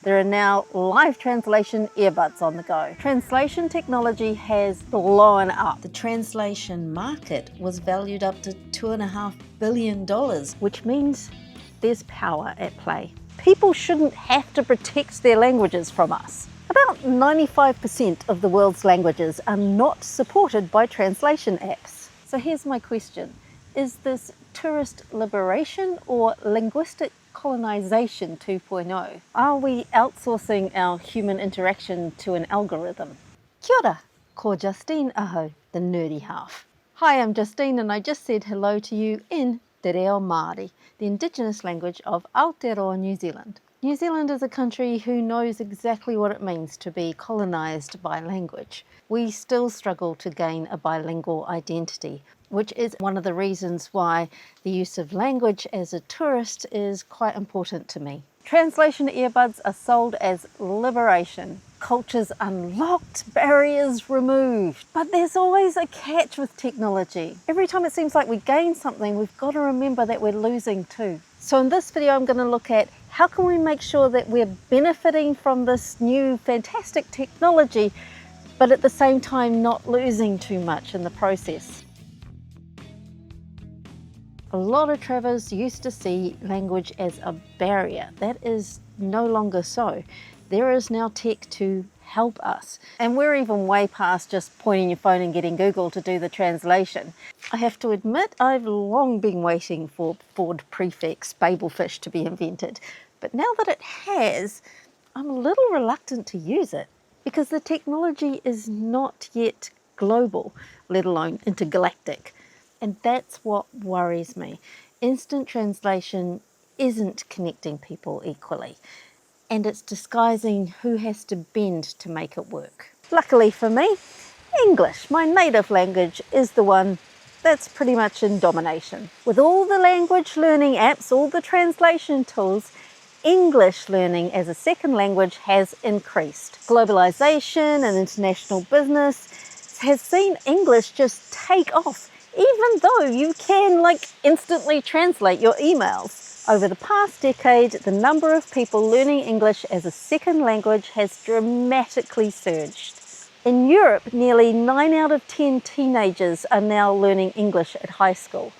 There are now live translation earbuds on the go. Translation technology has blown up. The translation market was valued up to $2.5 billion. Which means there's power at play. People shouldn't have to protect their languages from us. About 95% of the world's languages are not supported by translation apps. So here's my question. Is this tourist liberation or linguistic colonization 2.0? Are we outsourcing our human interaction to an algorithm? Kia ora, ko Justine aho, the nerdy half. Hi, I'm Justine and I just said hello to you in Te Reo Māori, the indigenous language of Aotearoa, New Zealand. New Zealand is a country who knows exactly what it means to be colonised by language. We still struggle to gain a bilingual identity, which is one of the reasons why the use of language as a tourist is quite important to me. Translation earbuds are sold as liberation. Cultures unlocked, barriers removed. But there's always a catch with technology. Every time it seems like we gain something, we've got to remember that we're losing too. So in this video, I'm going to look at how can we make sure that we're benefiting from this new fantastic technology, but at the same time not losing too much in the process. A lot of travellers used to see language as a barrier. That is no longer so. There is now tech to help us. And we're even way past just pointing your phone and getting Google to do the translation. I have to admit, I've long been waiting for Ford prefix Babelfish to be invented. But now that it has, I'm a little reluctant to use it because the technology is not yet global, let alone intergalactic. And that's what worries me. Instant translation isn't connecting people equally, and it's disguising who has to bend to make it work. Luckily for me, English, my native language, is the one that's pretty much in domination. With all the language learning apps, all the translation tools, English learning as a second language has increased. Globalization and international business has seen English just take off, even though you can instantly translate your emails. Over the past decade, the number of people learning English as a second language has dramatically surged. In Europe, nearly 9 out of 10 teenagers are now learning English at high school.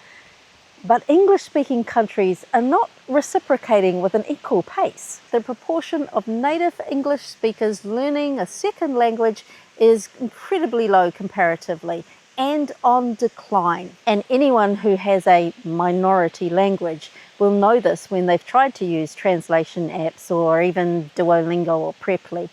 But English-speaking countries are not reciprocating with an equal pace. The proportion of native English speakers learning a second language is incredibly low comparatively, and on decline. And anyone who has a minority language will know this when they've tried to use translation apps or even Duolingo or Preply.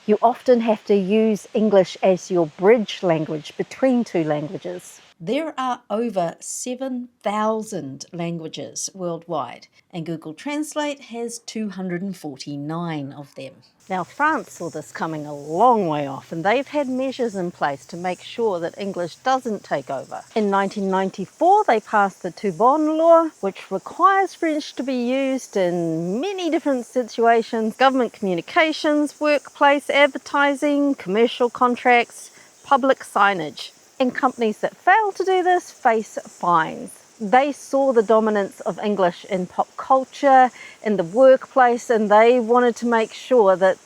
You often have to use English as your bridge language between two languages. There are over 7,000 languages worldwide, and Google Translate has 249 of them. Now, France saw this coming a long way off, and they've had measures in place to make sure that English doesn't take over. In 1994, they passed the Toubon law, which requires French to be used in many different situations: government communications, workplace advertising, commercial contracts, public signage. And companies that fail to do this face fines. They saw the dominance of English in pop culture, in the workplace, and they wanted to make sure that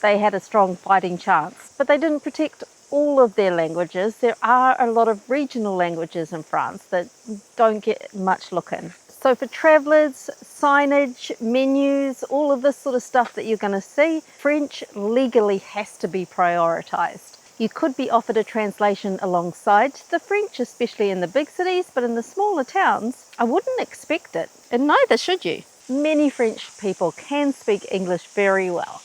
they had a strong fighting chance. But they didn't protect all of their languages. There are a lot of regional languages in France that don't get much look in. So for travellers, signage, menus, all of this sort of stuff that you're going to see, French legally has to be prioritised. You could be offered a translation alongside the French, especially in the big cities, but in the smaller towns, I wouldn't expect it, and neither should you. Many French people can speak English very well,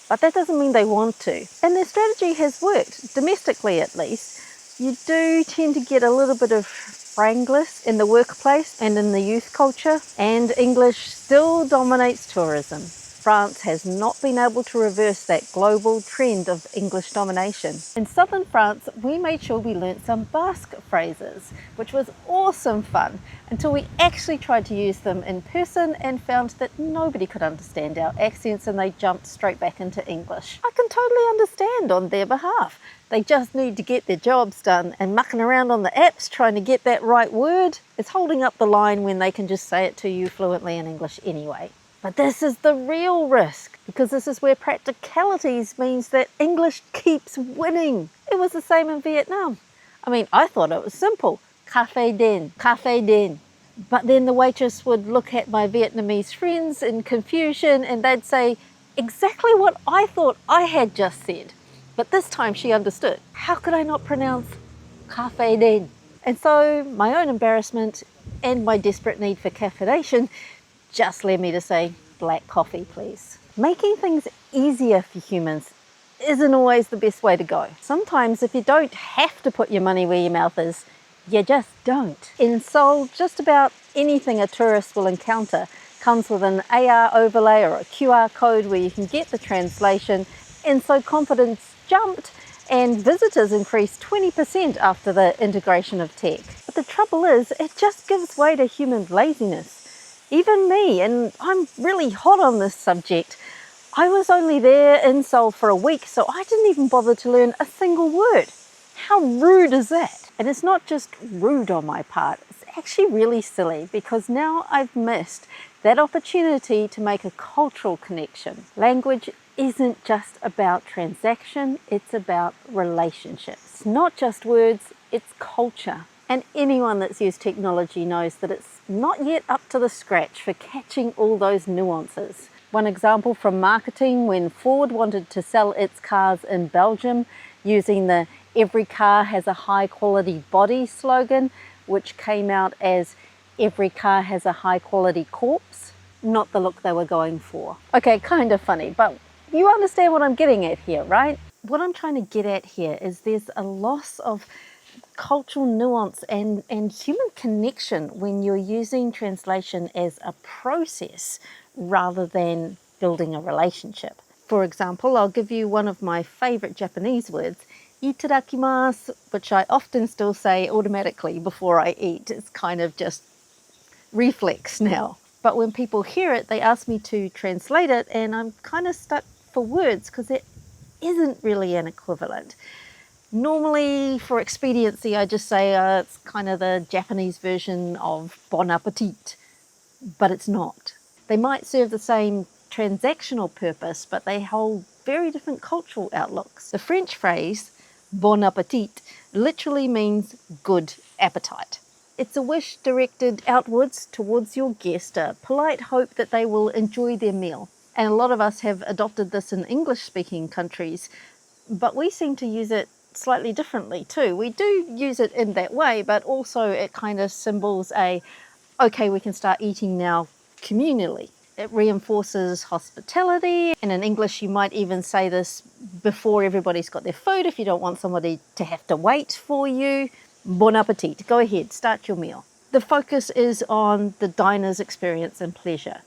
but that doesn't mean they want to. And their strategy has worked, domestically at least. You do tend to get a little bit of Franglish in the workplace and in the youth culture, and English still dominates tourism. France has not been able to reverse that global trend of English domination. In southern France, we made sure we learnt some Basque phrases, which was awesome fun, until we actually tried to use them in person and found that nobody could understand our accents and they jumped straight back into English. I can totally understand on their behalf. They just need to get their jobs done, and mucking around on the apps trying to get that right word is holding up the line when they can just say it to you fluently in English anyway. But this is the real risk. because this is where practicalities means that English keeps winning. It was the same in Vietnam. I mean, I thought it was simple. Cafe den, cafe den. But then the waitress would look at my Vietnamese friends in confusion and they'd say exactly what I thought I had just said. But this time she understood. How could I not pronounce cafe den? And so my own embarrassment and my desperate need for caffeination just led me to say black coffee, please. Making things easier for humans isn't always the best way to go. Sometimes if you don't have to put your money where your mouth is, you just don't. In Seoul, just about anything a tourist will encounter comes with an AR overlay or a QR code where you can get the translation, and so confidence jumped and visitors increased 20% after the integration of tech. But the trouble is, it just gives way to human laziness. Even me, and I'm really hot on this subject, I was only there in Seoul for a week, so I didn't even bother to learn a single word. How rude is that? And it's not just rude on my part, it's actually really silly because now I've missed that opportunity to make a cultural connection. Language isn't just about transaction, it's about relationships. It's not just words, it's culture. And anyone that's used technology knows that it's not yet up to the scratch for catching all those nuances. One example from marketing, when Ford wanted to sell its cars in Belgium using the "Every car has a high quality body" slogan, which came out as "Every car has a high quality corpse," not the look they were going for. Okay, kind of funny, but you understand what I'm getting at here, right? What I'm trying to get at here is there's a loss of cultural nuance and human connection when you're using translation as a process rather than building a relationship. For example, I'll give you one of my favorite Japanese words, itadakimasu, which I often still say automatically before I eat. It's kind of just reflex now. But when people hear it, they ask me to translate it, and I'm kind of stuck for words because there isn't really an equivalent. Normally, for expediency, I just say it's kind of the Japanese version of bon appetit, but it's not. They might serve the same transactional purpose, but they hold very different cultural outlooks. The French phrase bon appetit literally means good appetite. It's a wish directed outwards towards your guest, a polite hope that they will enjoy their meal. And a lot of us have adopted this in English-speaking countries, but we seem to use it slightly differently too. We do use it in that way, but also it kind of symbols okay, we can start eating now communally. It reinforces hospitality, and in English you might even say this before everybody's got their food if you don't want somebody to have to wait for you. Bon appetit, go ahead, start your meal. The focus is on the diner's experience and pleasure.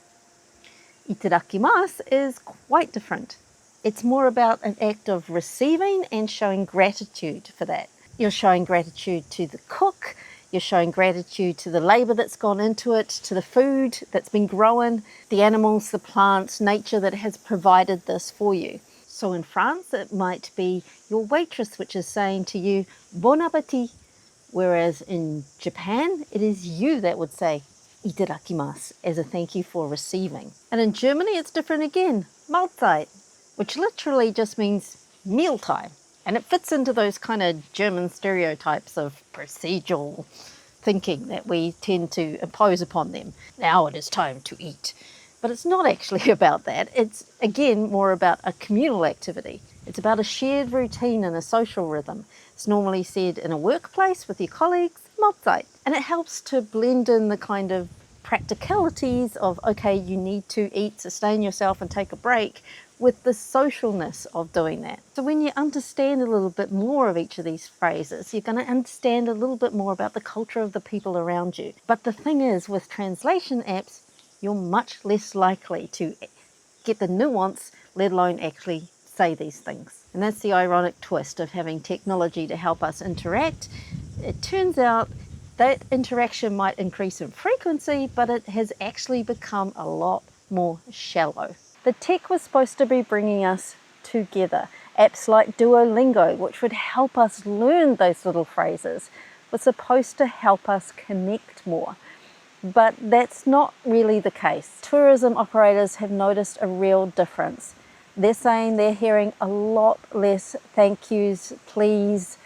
Itadakimasu is quite different. It's more about an act of receiving and showing gratitude for that. You're showing gratitude to the cook, you're showing gratitude to the labour that's gone into it, to the food that's been grown, the animals, the plants, nature that has provided this for you. So in France, it might be your waitress which is saying to you, bon appetit, whereas in Japan, it is you that would say, itadakimasu, as a thank you for receiving. And in Germany, it's different again, Mahlzeit, which literally just means mealtime. And it fits into those kind of German stereotypes of procedural thinking that we tend to impose upon them. Now it is time to eat. But it's not actually about that. It's, again, more about a communal activity. It's about a shared routine and a social rhythm. It's normally said in a workplace with your colleagues, Mahlzeit. And it helps to blend in the kind of practicalities of, okay, you need to eat, sustain yourself and take a break, with the socialness of doing that. So when you understand a little bit more of each of these phrases, you're going to understand a little bit more about the culture of the people around you. But the thing is, with translation apps, you're much less likely to get the nuance, let alone actually say these things. And that's the ironic twist of having technology to help us interact. It turns out that interaction might increase in frequency, but it has actually become a lot more shallow. The tech was supposed to be bringing us together. Apps like Duolingo, which would help us learn those little phrases, were supposed to help us connect more. but that's not really the case. Tourism operators have noticed a real difference. They're saying they're hearing a lot less thank yous, please,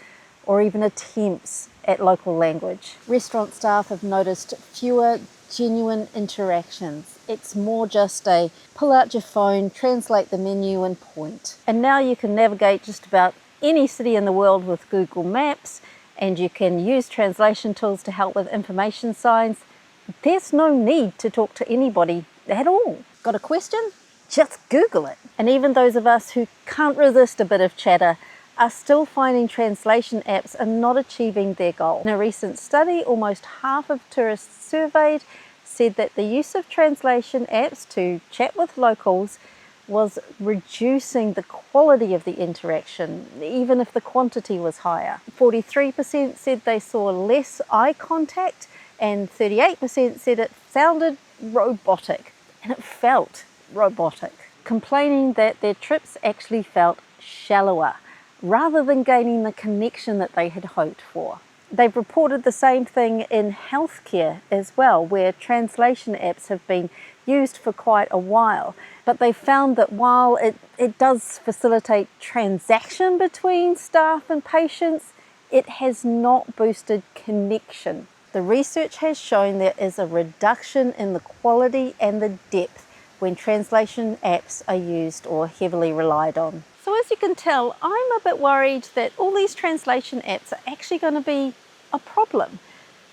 or even attempts at local language. Restaurant staff have noticed fewer genuine interactions. It's more just a pull out your phone, translate the menu and point. And now you can navigate just about any city in the world with Google Maps, and you can use translation tools to help with information signs. There's no need to talk to anybody at all. Got a question? Just Google it. And even those of us who can't resist a bit of chatter are still finding translation apps are not achieving their goal. In a recent study, almost half of tourists surveyed said that the use of translation apps to chat with locals was reducing the quality of the interaction, even if the quantity was higher. 43% said they saw less eye contact, and 38% said it sounded robotic, and it felt robotic, complaining that their trips actually felt shallower rather than gaining the connection that they had hoped for. They've reported the same thing in healthcare as well, where translation apps have been used for quite a while, but they found that while it does facilitate transaction between staff and patients, it has not boosted connection. The research has shown there is a reduction in the quality and the depth when translation apps are used or heavily relied on. So as you can tell, I'm a bit worried that all these translation apps are actually going to be a problem.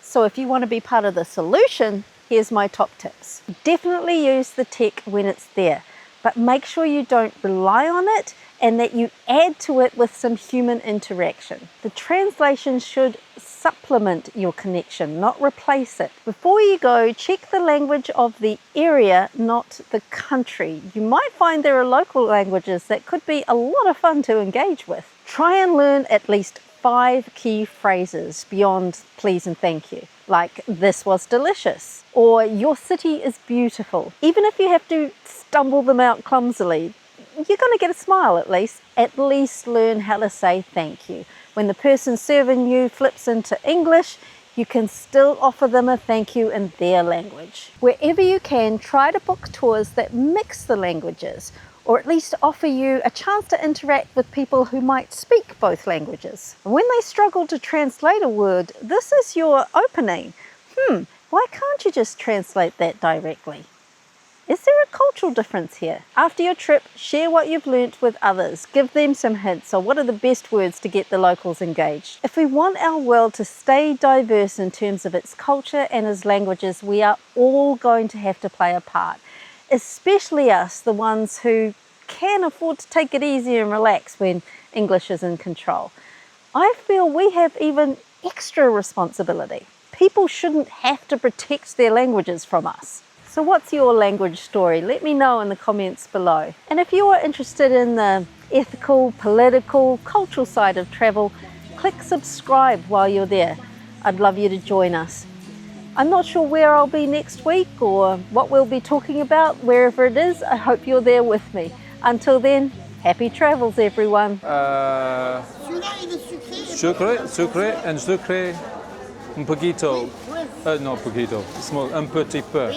So if you want to be part of the solution, here's my top tips. Definitely use the tech when it's there, but make sure you don't rely on it and that you add to it with some human interaction. The translation should supplement your connection, not replace it. Before you go, check the language of the area, not the country. You might find there are local languages that could be a lot of fun to engage with. Try and learn at least 5 key phrases beyond please and thank you, like this was delicious, or your city is beautiful. Even if you have to stumble them out clumsily, you're going to get a smile at least. At least learn how to say thank you. When the person serving you flips into English, you can still offer them a thank you in their language. Wherever you can, try to book tours that mix the languages, or at least offer you a chance to interact with people who might speak both languages. When they struggle to translate a word, this is your opening. Why can't you just translate that directly? Is there a cultural difference here? After your trip, share what you've learnt with others. Give them some hints on what are the best words to get the locals engaged. If we want our world to stay diverse in terms of its culture and its languages, we are all going to have to play a part, especially us, the ones who can afford to take it easy and relax when English is in control. I feel we have even extra responsibility. People shouldn't have to protect their languages from us. So what's your language story? Let me know in the comments below. And if you are interested in the ethical, political, cultural side of travel, click subscribe while you're there. I'd love you to join us. I'm not sure where I'll be next week or what we'll be talking about. Wherever it is, I hope you're there with me. Until then, happy travels everyone. Sucré and sucré un poquito. No, poquito. Small, un petit peu.